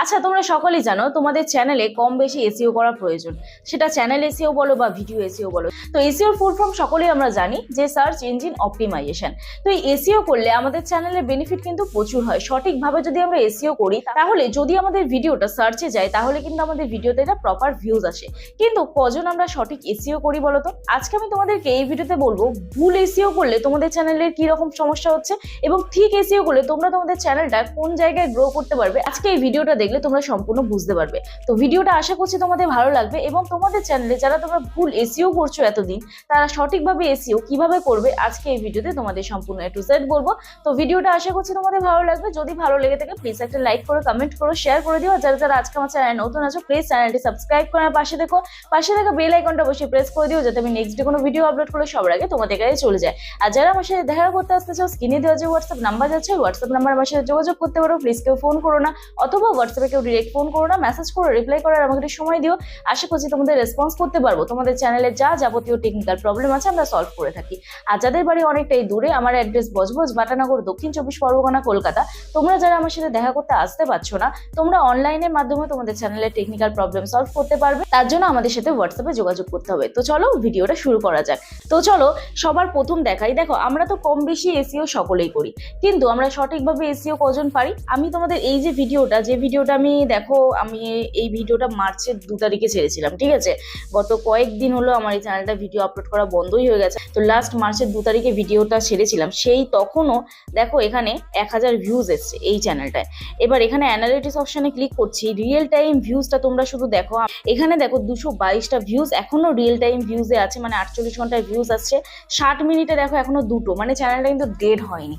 আচ্ছা, তোমরা সকলেই জানো তোমাদের চ্যানেলে কম বেশি এসইও করা প্রয়োজন। সেটা চ্যানেল এসইও বলো বা ভিডিও এসইও বলো। তো এসইওর ফুল ফর্ম সকলেই আমরা জানি যে সার্চ ইঞ্জিন অপটিমাইজেশন। তো এই এসইও করলে আমাদের চ্যানেলের বেনিফিট কিন্তু প্রচুর হয়। সঠিকভাবে যদি আমরা এসইও করি, তাহলে যদি আমাদের ভিডিওটা সার্চে যায়, তাহলে কিন্তু আমাদের ভিডিওতে এটা প্রপার ভিউজ আসে। কিন্তু কজন আমরা সঠিক এসইও করি বলো তো? আজকে আমি তোমাদেরকে এই ভিডিওতে বলবো ভুল এসইও করলে তোমাদের চ্যানেলের কি রকম সমস্যা হচ্ছে এবং ঠিক এসইও করলে তোমরা তোমাদের চ্যানেলটা কোন জায়গায় গ্রো করতে পারবে। আজকে এই ভিডিওটা দেখলে তোমরা সম্পূর্ণ বুঝতে পারবে। তো ভিডিওটা আশা করছি তোমাদের ভালো লাগবে এবং তোমাদের চ্যানেলে যারা তোমরা ভুল এসইও করছো এতদিন, তারা সঠিকভাবে এসইও কিভাবে করবে আজকে এই ভিডিওতে তোমাদের সম্পূর্ণ এ টু জেড বলবো। তো ভিডিওটা আশা করছি তোমাদের ভালো লাগবে। যদি ভালো লেগে থাকে প্লিজ একটা লাইক করো, কমেন্ট করো, শেয়ার করে দিও। যারা যারা আজকে আমার চ্যানেলে নতুন আছো প্লিজ চ্যানেলটি সাবস্ক্রাইব করে আমার পাশে দেখো, পাশে থাকা বেল আইকনটা অবশ্যই প্রেস করে দিও, যাতে আমি নেক্সট ডে কোনো ভিডিও আপলোড করলে সবার আগে তোমাদের কাছে চলে যায়। আর যারা আমার সাথে দেখা করতে আসতে চাও, স্ক্রিনে দেওয়া যে হোয়াটসঅ্যাপ নাম্বার যাচ্ছে, হোয়াটসঅ্যাপ নাম্বার আমার সাথে যোগাযোগ করতে পারো। প্লিজ কেউ ফোন করো না, অথবা হোয়াটসঅ্যাপে কেউ ডিরেক্ট ফোন করো না, মেসেজ করো, রিপ্লাই করার আমাকে একটু সময় দিও। আশা করছি তোমাদের রেসপন্স করতে পারবো। তোমাদের চ্যানেলে যা যাবতীয় টেকনিক্যাল প্রবলেম আছে আমরা সলভ করে থাকি। আর যাদের বাড়ি অনেকটাই দূরে, আমার অ্যাড্রেস বজবজ, বাটানগর, দক্ষিণ 24 পরগনা, কলকাতা। তোমরা যারা আমার সাথে দেখা করতে আসতে পারছো না, তোমরা অনলাইনের মাধ্যমে তোমাদের চ্যানেলের টেকনিক্যাল প্রবলেম সলভ করতে পারবে। তার জন্য আমাদের সাথে হোয়াটসঅ্যাপে যোগাযোগ করতে হবে। তো চলো ভিডিওটা শুরু করা যাক। তো চলো সবার প্রথম দেখাই। দেখো, আমরা তো কম বেশি এসইও সকলেই করি, কিন্তু আমরা সঠিকভাবে এসইও কজন পারি? আমি তোমাদের এই যে ভিডিওটা আমি দেখো, আমি এই ভিডিওটা মার্চের 2 তারিখে ছেড়েছিলাম, ঠিক আছে? গত কয়েকদিন হলো আমার এই চ্যানেলটা ভিডিও আপলোড করা বন্ধই হয়ে গেছে। তো লাস্ট মার্চের 2 তারিখে ভিডিওটা ছেড়েছিলাম, সেই তখনও দেখো এখানে 1000 ভিউজ এসছে এই চ্যানেলটায়। এবার এখানে অ্যানালিটিক্স অপশনে ক্লিক করছি, রিয়েল টাইম ভিউজটা তোমরা শুধু দেখো। এখানে দেখো 222টা ভিউজ এখনো রিয়েল টাইম ভিউজে আছে, মানে 48 ঘন্টায় ভিউজ আসছে। 60 মিনিটে দেখো এখনো 2টো, মানে চ্যানেলটা কিন্তু ডেড হয়নি।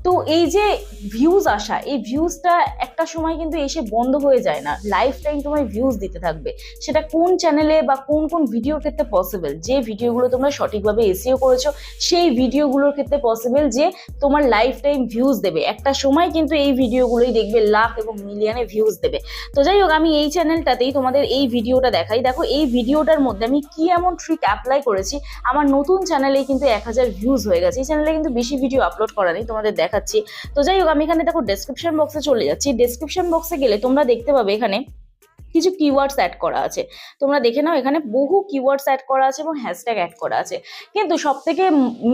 তো এই যে ভিউজ আসা, এই ভিউজটা একটা সময় কিন্তু এসে বন্ধ হয়ে যায় না, লাইফ টাইম তোমায় ভিউজ দিতে থাকবে। সেটা কোন চ্যানেলে বা কোন কোন ভিডিওর ক্ষেত্রে পসিবল? যে ভিডিওগুলো তোমরা সঠিকভাবে এসইও করেছো সেই ভিডিওগুলোর ক্ষেত্রে পসিবল যে তোমার লাইফ টাইম ভিউজ দেবে। একটা সময় কিন্তু এই ভিডিওগুলোই দেখবে লাখ এবং মিলিয়নে ভিউজ দেবে। তো যাই হোক, আমি এই চ্যানেলটাতেই তোমাদের এই ভিডিওটা দেখাই। দেখো এই ভিডিওটার মধ্যে আমি কি এমন ট্রিক অ্যাপ্লাই করেছি, আমার নতুন চ্যানেলে কিন্তু 1000 ভিউজ হয়ে গেছে। এই চ্যানেলে কিন্তু বেশি ভিডিও আপলোড করা নেই, তোমাদের দেখাচ্ছি। তো যাই হোক, আমি এখানে দেখো ডেসক্রিপশন বক্সে চলে যাচ্ছি। ডেসক্রিপশন বক্সে গেলে তোমরা দেখতে পাবে এখানে কিছু কিওয়ার্ডস অ্যাড করা আছে। তোমরা দেখে নাও, এখানে বহু কিওয়ার্ডস অ্যাড করা আছে এবং হ্যাশট্যাগ অ্যাড করা আছে। কিন্তু সব থেকে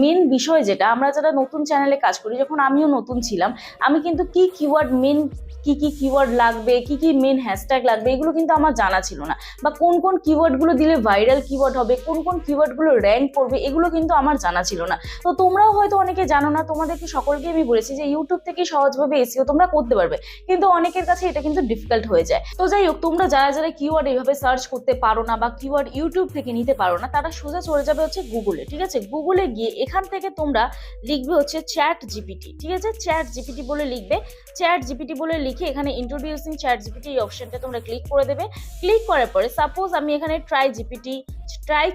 মেন বিষয় যেটা, আমরা যারা নতুন চ্যানেলে কাজ করি, যখন আমিও নতুন ছিলাম, আমি কিন্তু কি কিওয়ার্ড মেন, কি কি কিওয়ার্ড লাগবে, কি কি মেন হ্যাশট্যাগ লাগবে, এগুলো কিন্তু আমার জানা ছিল না। বা কোন কোন কিওয়ার্ডগুলো দিলে ভাইরাল কিওয়ার্ড হবে, কোন কোন কিওয়ার্ডগুলো র্যাঙ্ক করবে, এগুলো কিন্তু আমার জানা ছিল না। তো তোমরাও হয়তো অনেকে জানো না। তোমাদেরকে সকলকে আমি বলেছি যে ইউটিউব থেকে সহজভাবে এসইও তোমরা করতে পারবে, কিন্তু অনেকের কাছে এটা কিন্তু ডিফিকাল্ট হয়ে যায়। তো যাই হোক, তোমরা যারা যারা কিওয়ার্ড এইভাবে সার্চ করতে পারো না বা কিওয়ার্ড ইউটিউব থেকে নিতে পারো না, তারা সোজা চলে যাবে হচ্ছে গুগলে, ঠিক আছে? গুগলে গিয়ে এখান থেকে তোমরা লিখবে হচ্ছে চ্যাট জিপিটি, ঠিক আছে? চ্যাট জিপিটি বলে লিখবে। চ্যাট জিপিটি বলে লিখে এখানে ইন্ট্রোডিউসিং চ্যাট জিপিটি এই অপশনটা তোমরা ক্লিক করে দেবে। ক্লিক করার পরে সাপোজ আমি এখানে ট্রাই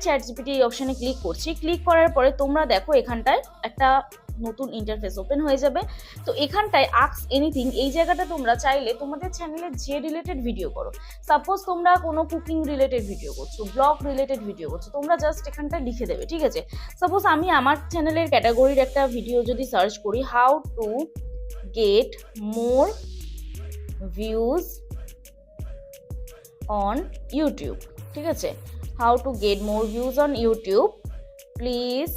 চ্যাট জিপিটি এই অপশনে ক্লিক করছি। ক্লিক করার পরে তোমরা দেখো এখানটায় একটা নতুন ইন্টারফেস ওপেন হয়ে যাবে। তো এখানটায় আস্ক এনিথিং, এই জায়গাটা তোমরা চাইলে তোমাদের চ্যানেলে যে রিলেটেড ভিডিও করো, সাপোজ তোমরা কোনো কুকিং রিলেটেড ভিডিও করছো, ব্লগ রিলেটেড ভিডিও করছো, তোমরা জাস্ট এখানটায় লিখে দেবে, ঠিক আছে? সাপোজ আমি আমার চ্যানেলের ক্যাটাগরির একটা ভিডিও যদি সার্চ করি, how to get more views on YouTube, ঠিক আছে? How to get more views on YouTube, please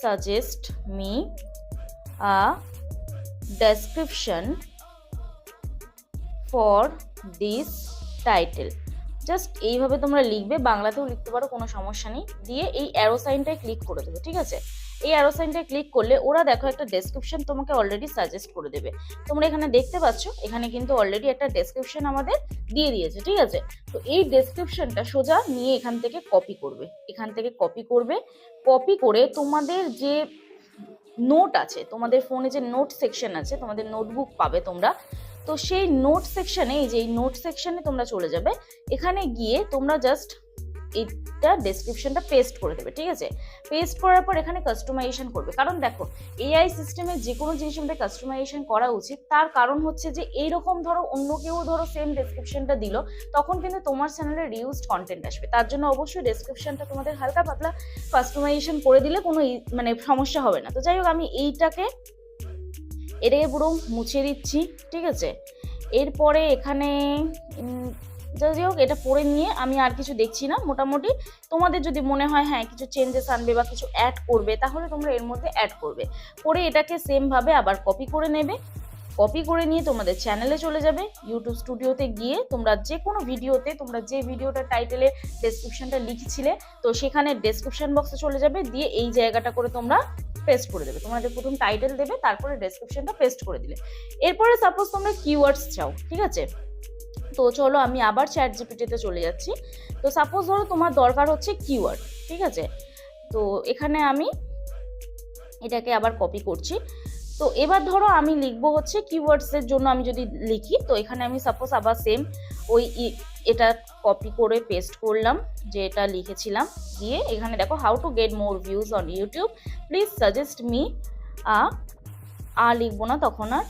suggest me a description for this title. Just এইভাবে তোমরা লিখবে, বাংলাতেও লিখতে পারো, কোনো সমস্যা নেই। দিয়ে এই অ্যারো সাইনটায় ক্লিক করে দেবে, ঠিক আছে? এই অ্যারো সাইনটায় ক্লিক করলে ওরা দেখো একটা ডেসক্রিপশন তোমাকে অলরেডি সাজেস্ট করে দেবে। তোমরা এখানে দেখতে পাচ্ছ, এখানে কিন্তু অলরেডি একটা ডেসক্রিপশন আমাদের দিয়ে দিয়েছে, ঠিক আছে? তো এই ডেসক্রিপশনটা সোজা নিয়ে এখান থেকে কপি করবে, কপি করে তোমাদের যে নোট আছে, তোমাদের ফোনে যে নোট সেকশন আছে, তোমাদের নোটবুক পাবে তোমরা। তো সেই নোট সেকশনে, এই যে এই নোট সেকশনে তোমরা চলে যাবে। এখানে গিয়ে তোমরা জাস্ট এইটা ডেসক্রিপশনটা পেস্ট করে দেবে, ঠিক আছে? পেস্ট করার পর এখানে কাস্টমাইজেশন করবে। কারণ দেখো, এআই সিস্টেমে যে কোনো জিনিস আমাদের কাস্টমাইজেশন করা উচিত। তার কারণ হচ্ছে যে এইরকম ধরো অন্য কেউ ধরো সেম ডেসক্রিপশনটা দিল, তখন কিন্তু তোমার চ্যানেলে রিউজড কন্টেন্ট আসবে। তার জন্য অবশ্যই ডেসক্রিপশনটা তোমাদের হালকা পাতলা কাস্টমাইজেশন করে দিলে কোনো মানে সমস্যা হবে না। তো যাই হোক, আমি এটাকে পুরো মুছে দিচ্ছি, ঠিক আছে। এরপরে এখানে যাই হোক এটা পরে নিয়ে আমি আর কিছু দেখছি না। মোটামুটি তোমাদের যদি মনে হয় হ্যাঁ কিছু চেঞ্জেস আনবে বা কিছু অ্যাড করবে, তাহলে তোমরা এর মধ্যে অ্যাড করবে। পরে এটাকে সেমভাবে আবার কপি করে নেবে। কপি করে নিয়ে তোমাদের চ্যানেলে চলে যাবে। ইউটিউব স্টুডিওতে গিয়ে তোমরা যে কোনো ভিডিওতে তোমরা যে ভিডিওটা টাইটেলে ডেসক্রিপশনটা লিখেছিলে, তো সেখানে ডেসক্রিপশন বক্সে চলে যাবে, দিয়ে এই জায়গাটা করে তোমরা পেস্ট করে দেবে। তোমাদের প্রথম টাইটেল দেবে, তারপরে ডেসক্রিপশনটা পেস্ট করে দিলে। এরপরে সাপোজ তোমরা কিওয়ার্ডস চাও, ঠিক আছে। তো চলো আমি আবার চ্যাট জিপিটিতে চলে যাচ্ছি। তো সাপোজ ধরো তোমার দরকার হচ্ছে কিওয়ার্ড, ঠিক আছে। তো এখানে আমি এটাকে আবার কপি করছি। তো এবার ধরো আমি লিখবো হচ্ছে কিওয়ার্ডসের জন্য আমি যদি লিখি, তো এখানে আমি সাপোজ আবার সেম ওই এটা কপি করে পেস্ট করলাম যে এটা লিখেছিলাম, দিয়ে এখানে দেখো how to get more views on YouTube, please suggest me লিখবো না তখন আর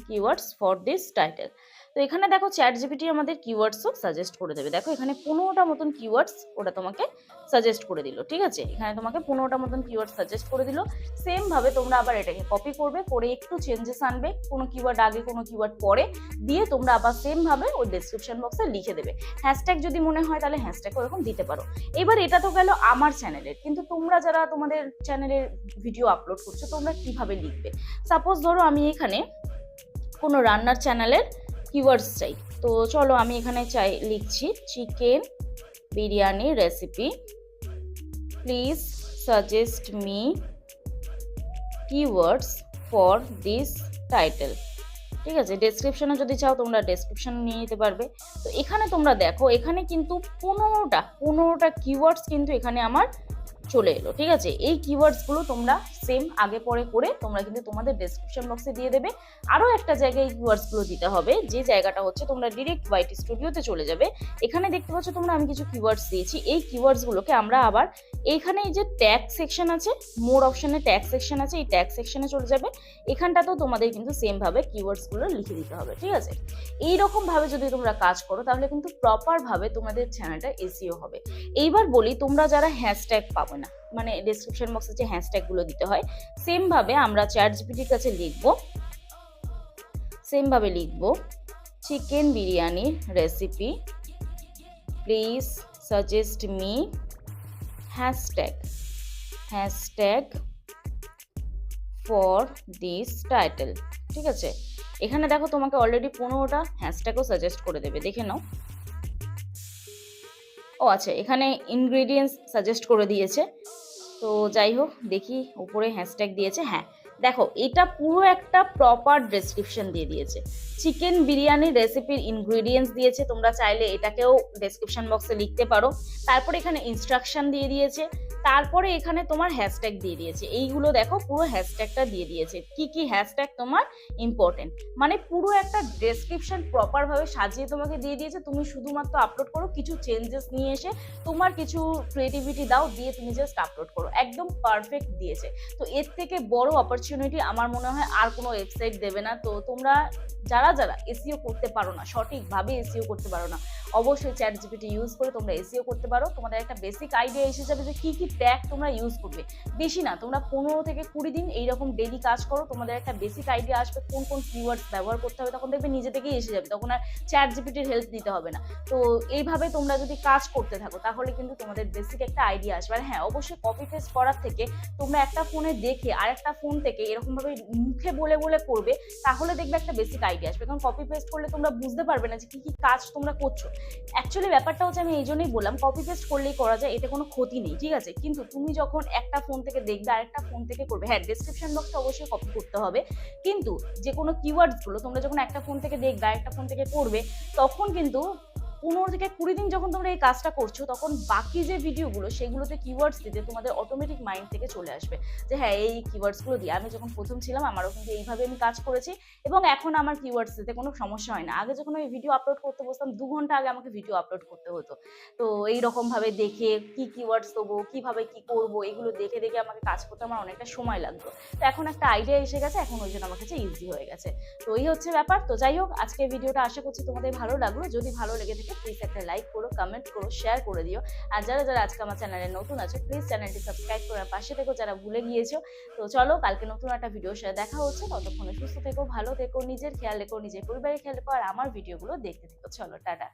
কিওয়ার্ডস ফর দিস টাইটেল। তো এখানে দেখো চ্যাট জিপিটি আমাদের কিওয়ার্ডসও সাজেস্ট করে দেবে। দেখো এখানে 15টা মতন কিওয়ার্ডস ওটা তোমাকে সাজেস্ট করে দিল, ঠিক আছে। এখানে তোমাকে 15টা মতন কিওয়ার্ড সাজেস্ট করে দিল। সেম ভাবে তোমরা আবার এটাকে কপি করবে, করে একটু চেঞ্জেস আনবে, কোনো কিওয়ার্ড আগে কোনো কিওয়ার্ড পরে, দিয়ে তোমরা আবার সেম ভাবে ওই ডেসক্রিপশন বক্সে লিখে দেবে। হ্যাশট্যাগ যদি মনে হয় তাহলে হ্যাশট্যাগ ওরকম দিতে পারো। এবার এটা তো গেল আমার চ্যানেলের, কিন্তু তোমরা যারা তোমাদের চ্যানেলের ভিডিও আপলোড করছো তোমরা কিভাবে লিখবে। সাপোজ ধরো আমি এখানে কোনো রান্নার চ্যানেলের কিওয়ার্ডস চাই। তো চলো আমি এখানে লিখছি chicken biryani recipe, please suggest me keywords for this title, ঠিক আছে। ডেসক্রিপশনে যদি চাও তোমরা ডেসক্রিপশন নিয়ে নিতে পারবে। তো এখানে তোমরা দেখো এখানে কিন্তু 15টা কিওয়ার্ডস কিন্তু এখানে আমার চলে এলো, ঠিক আছে। এই কিওয়ার্ডসগুলো তোমরা সেম আগে পরে করে তোমরা কিন্তু তোমাদের ডেসক্রিপশন বক্সে দিয়ে দেবে। আরও একটা জায়গায় এই কিওয়ার্ডসগুলো দিতে হবে, যে জায়গাটা হচ্ছে তোমরা ডিরেক্ট ওয়াইটি স্টুডিওতে চলে যাবে। এখানে দেখতে পাচ্ছ তোমরা আমি কিছু কিওয়ার্ডস দিয়েছি। এই কিওয়ার্ডসগুলোকে আমরা আবার এইখানে এই যে ট্যাগ সেকশন আছে, মোর অপশনে ট্যাগ সেকশন আছে, এই ট্যাগ সেকশনে চলে যাবে। এখানটাতেও তোমাদের কিন্তু সেমভাবে কিওয়ার্ডসগুলো লিখে দিতে হবে, ঠিক আছে। এইরকমভাবে যদি তোমরা কাজ করো তাহলে কিন্তু প্রপারভাবে তোমাদের চ্যানেলটা এসইও হবে। এইবার বলি তোমরা যারা হ্যাশট্যাগ পাবে না, মানে ডেসক্রিপশন বক্সে যে হ্যাশট্যাগুলো দিতে হয়, সেমভাবে আমরা চ্যাট জিপিটির কাছে লিখবো chicken biryani recipe, please suggest me hashtag for this title, ঠিক আছে। এখানে দেখো তোমাকে অলরেডি 15টা হ্যাশট্যাগও সাজেস্ট করে দেবে, দেখে নাও। ও আচ্ছা, এখানে ইনগ্রেডিয়েন্টস সাজেস্ট করে দিয়েছে। তো যাই হোক দেখি উপরে হ্যাশট্যাগ দিয়েছে। হ্যাঁ দেখো এটা পুরো একটা প্রপার ডেসক্রিপশন দিয়ে দিয়েছে। চিকেন বিরিয়ানি রেসিপির ইনগ্রেডিয়েন্টস দিয়েছে, তোমরা চাইলে এটাকেও ডেসক্রিপশন বক্সে লিখতে পারো। তারপরে এখানে ইনস্ট্রাকশন দিয়ে দিয়েছে, তারপরে এখানে তোমার হ্যাশট্যাগ দিয়ে দিয়েছে। এইগুলো দেখো পুরো হ্যাশট্যাগটা দিয়ে দিয়েছে, কি কি হ্যাশট্যাগ তোমার ইম্পর্টেন্ট, মানে পুরো একটা ডেসক্রিপশন প্রপারভাবে সাজিয়ে তোমাকে দিয়ে দিয়েছে। তুমি শুধুমাত্র আপলোড করো, কিছু চেঞ্জেস নিয়ে এসে তোমার কিছু ক্রিয়েটিভিটি দাও, দিয়ে তুমি জাস্ট আপলোড করো, একদম পারফেক্ট দিয়েছে। তো এর থেকে বড় অপরচুনিটি আমার মনে হয় আর কোনো ওয়েবসাইট দেবে না। তো তোমরা যারা এসইও করতে পারো না, সঠিকভাবে এসইও করতে পারো না, অবশ্যই চ্যাট জিপিটি ইউজ করে তোমরা এসইও করতে পারো। তোমাদের একটা বেসিক আইডিয়া এসে যাবে যে কি কি ট্যাগ তোমরা ইউজ করবে। বেশি না, তোমরা 15 থেকে 20 দিন এইরকম ডেইলি কাজ করো, তোমাদের একটা বেসিক আইডিয়া আসবে কোন কোন কিওয়ার্ডস ব্যবহার করতে হবে। তখন দেখবে নিজে থেকেই এসে যাবে, তখন আর চ্যাট জিপিটির হেল্প নিতে হবে না। তো এইভাবে তোমরা যদি কাজ করতে থাকো তাহলে কিন্তু তোমাদের বেসিক একটা আইডিয়া আসবে। আর হ্যাঁ অবশ্যই কপি পেস্ট করার থেকে তোমরা একটা ফোনে দেখে আর একটা ফোন থেকে এরকমভাবে মুখে বলে বলে করবে, তাহলে দেখবে একটা বেসিক আইডিয়া আসবে। কারণ কপি পেস্ট করলে তোমরা বুঝতে পারবে না যে কি কি কাজ তোমরা করছো। অ্যাকচুয়ালি ব্যাপারটা হচ্ছে, আমি এই জন্যই বললাম কপি পেস্ট করলেই করা যায়, এতে কোনো ক্ষতি নেই, ঠিক আছে। কিন্তু তুমি যখন একটা ফোন থেকে দেখবে আরেকটা ফোন থেকে করবে, হ্যাঁ ডেসক্রিপশন বক্সটা অবশ্যই কপি করতে হবে, কিন্তু যে কোনো কিওয়ার্ডসগুলো তোমরা যখন একটা ফোন থেকে দেখবে আরেকটা ফোন থেকে করবে, তখন কিন্তু 15 থেকে 20 দিন যখন তোমরা এই কাজটা করছো, তখন বাকি যে ভিডিওগুলো সেগুলোতে কিওয়ার্ডস দিতে তোমাদের অটোমেটিক মাইন্ড থেকে চলে আসবে যে হ্যাঁ এই কিওয়ার্ডসগুলো দিয়ে। আমি যখন প্রথম ছিলাম আমারও কিন্তু এইভাবে আমি কাজ করেছি, এবং এখন আমার কিওয়ার্ডস দিতে কোনো সমস্যা হয় না। আগে যখন আমি ভিডিও আপলোড করতে বসতাম 2 ঘন্টা আগে আমাকে ভিডিও আপলোড করতে হতো। তো এইরকমভাবে দেখে কি কিওয়ার্ডস দেবো, কীভাবে কি করব, এগুলো দেখে দেখে আমাকে কাজ করতে আমার অনেকটা সময় লাগতো। তো এখন একটা আইডিয়া এসে গেছে, এখন ওই জন্য আমার কাছে ইজি হয়ে গেছে। তো এই হচ্ছে ব্যাপার। তো যাই হোক, আজকে ভিডিওটা আশা করছি তোমাদের ভালো লাগলো। যদি ভালো লেগে থাকে থাকে প্লিজ একটা লাইক করো, কমেন্ট করো, শেয়ার করে দিও। আর যারা যারা আজকে আমার চ্যানেলে নতুন আছো প্লিজ চ্যানেলটি সাবস্ক্রাইব করে পাশে থেকো যারা ভুলে গিয়েছো। তো চলো কালকে নতুন একটা ভিডিওর সাথে দেখা হচ্ছে, ততক্ষণে সুস্থ থেকো, ভালো থেকো, নিজের খেয়াল রেখো, নিজের পরিবারের খেয়াল রেখো, আর আমার ভিডিওগুলো দেখতে থেকো। চলো টাটা।